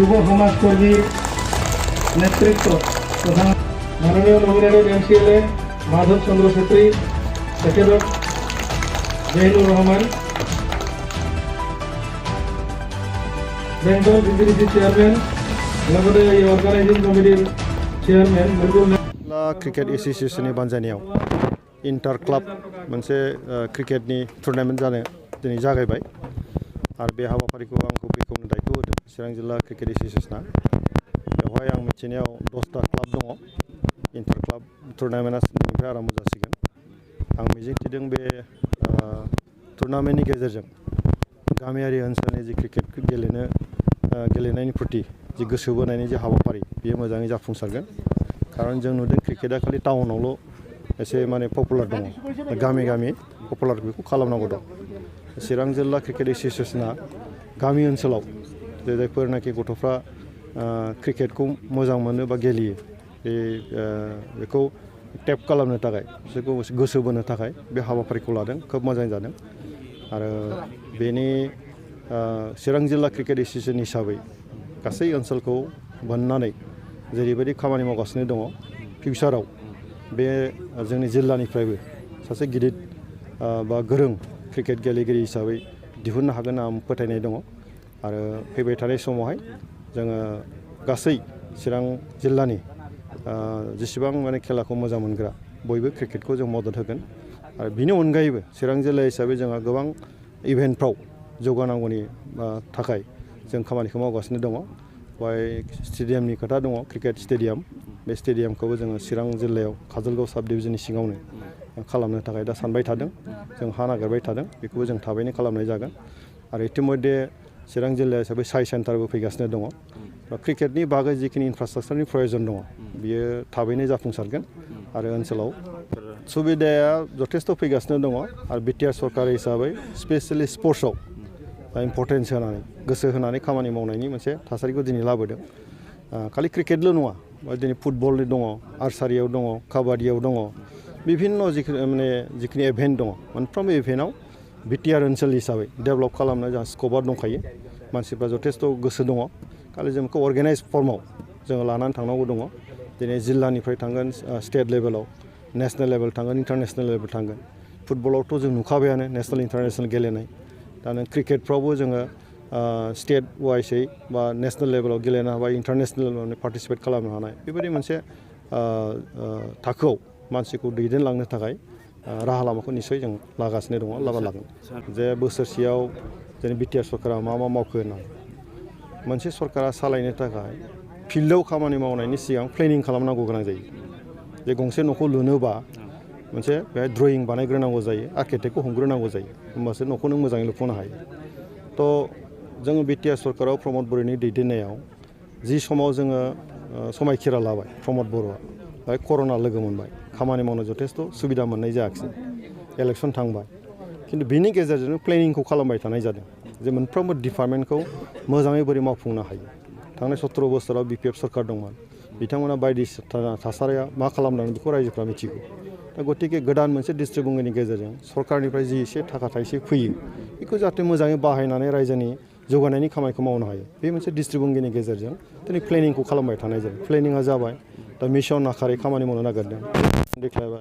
যুব সমাজকর্মীর নেতৃত্ব প্রধান মাননীয় nominated MCLA Madhab Chandra Chhetri, secretary Jahinur Rahman, Bengal BCDC chairman লগতে এই অর্গানাইজিং কমিটির চেয়ারম্যান क्रिकेट एसोसिएशननि बानजायनायाव इंटर क्लाब मोनसे क्रिकेटनि टुर्नामेन्ट जानो दिनै जागायबाय आरो बे हाबाफारिखौ आंखौ बेखेवनो दायथ' होदों चिरां जिल्ला क्रिकेट एसोसिएशना। बेवहाय आं मिथिनायाव 10टा क्लाब दङ। इंटर क्लाब टुर्नामेन्टआ दिनैनिफ्राय आरम्भ जासिगोन। आं मिजिंथिदों बे टुर्नामेन्टनि गेजेरजों गामियारि ओनसोलनि जि क्रिकेट गेलेनायनि प्रति जि गोसो बोनायनि जि हाबाफारि बेयो मोजाङै जाफुंसारगोन। कारण जों नुदों क्रिकेटआ खालि टाउनावल' एसे माने पपुलार दङ, गामि गामि पपुलार बेखौ खालामनांगौ दं। चिरां जिल्ला क्रिकेट एसोसिएशना गामि ओनसोलाव जायफोरनाखि गथ'फ्रा क्रिकेटखौ मोजां मोनो बा गेलेयो बेखौ टेप खालामनो थाखाय बिसोरखौ गोसो बोनो थाखाय बे हाबाफारिखौ लादों। खोब मोजां जादों आरो बेनि चिरां जिल्ला क्रिकेट एसोसिएशन हिसाबै गासै ओनसोलखौ बोननानै जेरैबायदि खामानि मावगासिनो दङ, फिउचाराव बे जोंनि जिल्लानिफ्रायबो सासे गिदिर बा गोरों क्रिकेट गेलेगिरि हिसाबै दिहुननो हागोन आं फोथायनाय दङ। आरो फैबाय थानाय समावहाय जोङो गासै चिरां जिल्लानि जेसेबां माने खेलाखौ मोजां मोनग्रा बयबो क्रिकेटखौ जों मदद होगोन। आरो बिनि अनगायैबो चिरां जिल्ला हिसाबै जोंहा गोबां इभेन्टफ्राव जौगानांगौनि थाखाय जों खामानिखौ मावगासिनो दङ। बेवहाय स्टेडियामनि खोथा दङ, क्रिकेट स्टेडियाम। बे स्टेडियामखौबो जोङो चिरां जिल्लायाव काजलगाव साब डिभिजननि सिङावनो खालामनो थाखाय दा सानबाय थादों, जों हा नागिरबाय थादों। बेखौबो जों थाबैनो खालामनाय जागोन। आरो इतिमध्ये चिरां जिल्ला हिसाबै साइ सेन्टारबो फैगासिनो दङ। क्रिकेटनि बागै जिखिनि इनफ्रास्ट्राक्चारनि प्रयजन दङ बियो थाबैनो जाफुंसारगोन आरो ओनसोलाव सुबिदाया जथेस्थ' फैगासिनो दङ। आरो बिटिआर सरकार हिसाबै स्पेसियेलि स्पर्ट्सआव इम्पर्टेन्स होनानै गोसो होनानै खामानि मावनायनि मोनसे थासारिखौ दिनै लाबोदों। खालि क्रिकेटल' नङा, दिनै फुटबलनि दङ, आर्सारियाव दङ, काबादियाव दङ, बिभिन्न जिखिनि इभेन्ट दङ मोनफ्रोमबो इभेन्टआव बिटिआर ओनसोल हिसाबै डेभेलप खालामनो जोंहा स्कपआ दंखायो। मानसिफ्रा जथेस्थ' गोसो दङ। खालि जों बेखौ अर्गेनाइज फर्माव जोङो लानानै थांनांगौ दङ। दिनै जिल्लानिफ्राय थांगोन स्टेट लेभेलाव, नेसनेल लेभेल थांगोन, इन्टारनेसनेल लेभेल थांगोन। फुटबलावथ' जों नुखाबायानो नेसनेल इन्टारनेसनेल गेलेनाय। दा नों क्रिकेटफ्रावबो जोङो स्टेट वाइसै बा नेसनेल लेभेलाव गेलेनो हाबाय, इन्टारनेसनेल लेभेलाव पार्टिसिपेट खालामनो हानाय बेबायदि मोनसे थाखोआव मानसिखौ दैदेनलांनो थाखाय राहा लामाखौ निस्सय जों लागासिनो दङ, लागोन। जे बोसोरसेयाव जोंनि बिटिआर सरकारा मा मावखो होननानै मोनसे सरकारा सालायनो थाखाय फिल्डआव खामानि मावनायनि सिगां प्लेनिं खालामनांगौ गोनां जायो। जे गंसे न'खौ लुनोबा मोनसे बेहाय ड्रयिं बानायग्रोनांगौ जायो, आर्किटेक्टखौ हमग्रोनांगौ जायो, होमबासो न'खौ नों मोजाङै लुफुंनो हायो। थ' जोङो बिटिआर सरकाराव प्रमद बर'नि दैदेननायाव जि समाव जोङो समायखिरा लाबाय प्रमद बर'आ, बेहाय कर'ना लोगो मोनबाय, खामानि मावनो जथेस्थ' सुबिदा मोननाय जायाखिसै, इलेक्सन थांबाय। खिन्थु बिनि गेजेरजोंनो प्लेनिंखौ खालामबाय थानाय जादों जे मोनफ्रोमबो डिपार्टमेन्टखौ मोजाङै बोरै मावफुंनो हायो। थांनाय 17 बोसोराव BPF सरकार दंमोन, बिथांमोना बायदिसिना थासारिया मा खालामदों बेखौ रायजोफ्रा मिथिगौ। दा गतिके गोदान मोनसे डिस्ट्रिक्ट बुंनायनि गेजेरजों सरकारनिफ्राय जि एसे थाखा थाइसे फैयो बेखौ जाहाथे मोजाङै बाहायनानै रायजोनि जौगानायनि खामानिखौ मावनो हायो। बे मोनसे डिस्ट्रिक्ट बुंगिनि गेजेरजों दिनै प्लेनिंखौ खालामबाय थानाय जादों। प्लेनिङा जाबाय, दा मिशन आकारै खामानि मावनो नागिरदों, देख्लायबाय।